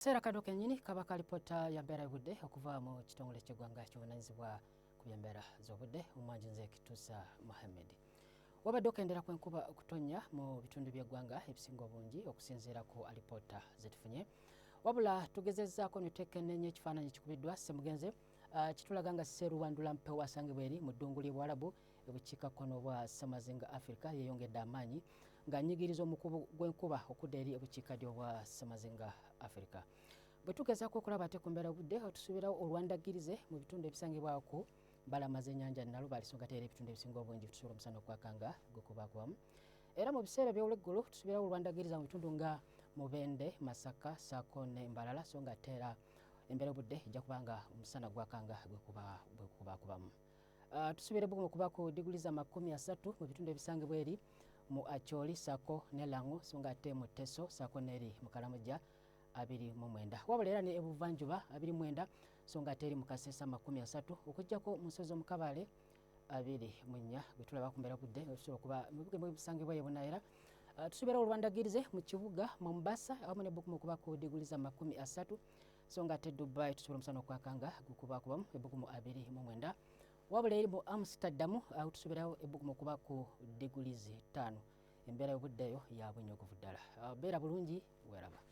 Sera kado kenyini kabaka lipota ya Embeera y'obudde okuva mu kitongole ky'eggwanga ky'obuvunaanyizibwa ku by'embeera z'obudde omwanji nze Kitusa Mohammad. Wabadde okendera kw'enkuba okutonya mu bitundu by'eggwanga ebisinga obungi okusinziira ku alipoota zetufunye. Wabula tugezezzaako ne tuteekennenya ekifaananyi kikubiddwa ssemugenze kitulaga nga Sseruwandula mpewo asangibwa eri mu ddungu ly'e Buwarabu ebukiikakkono bwa Ssemazinga Africa yeeyongedde amaanyi ng'annyigiriza omukubi gw'enkuba okudda eri ebukiikaddyo bwa Ssemazinga Africa. Bwe tugezaako okulaba ate ku mbeera y'obudde otusuubirawo olwandagirize mu bitundu ebisangibwa ku mbalama z'ennyanja Nalubaale so nga ate era ebitundu ebisinga obungi tusobola omusana okwakanga gukubakubamu. Era mu biseera by'olweggulo tusuubirawo olwandagiriza mu bitundu nga Mubende, Masaka ssaako ne Mbarara so nga ate era embeera y'obudde ejja kubanga omusana gwakanga gwekubakubamu. Tusuubira ebbugumu okuba ku diguli za 30 mu bitundu ebisangibwa eri mu Acholi ssaako ne Lango so nga ate mu Teso ssaako n'eri mu Karamoja 29. Wabula era ne ebuvanjuba 29 so nga ate eri mu Kasesa 30 okuggyako mu nsozi z'omukabaale 24 bwe tulaba ku mbeera y'obudde tusobola okuba mu bibuga ebisangibwa yonna era tusuubira olwandagirize mu kibuga Mombasa awamu n'ebbugumu okuba ku diguli za 30 so nga ate Dubai tusobola omusana okwakanga gukubakubamu ebbugumu 29. Wabula eri mu Amsterdam tusuubirawo ebbugumu okuba ku diguli 5. Embeera y'obudde eyo ya bunnyogovu ddala. Beera bulungi weeraba.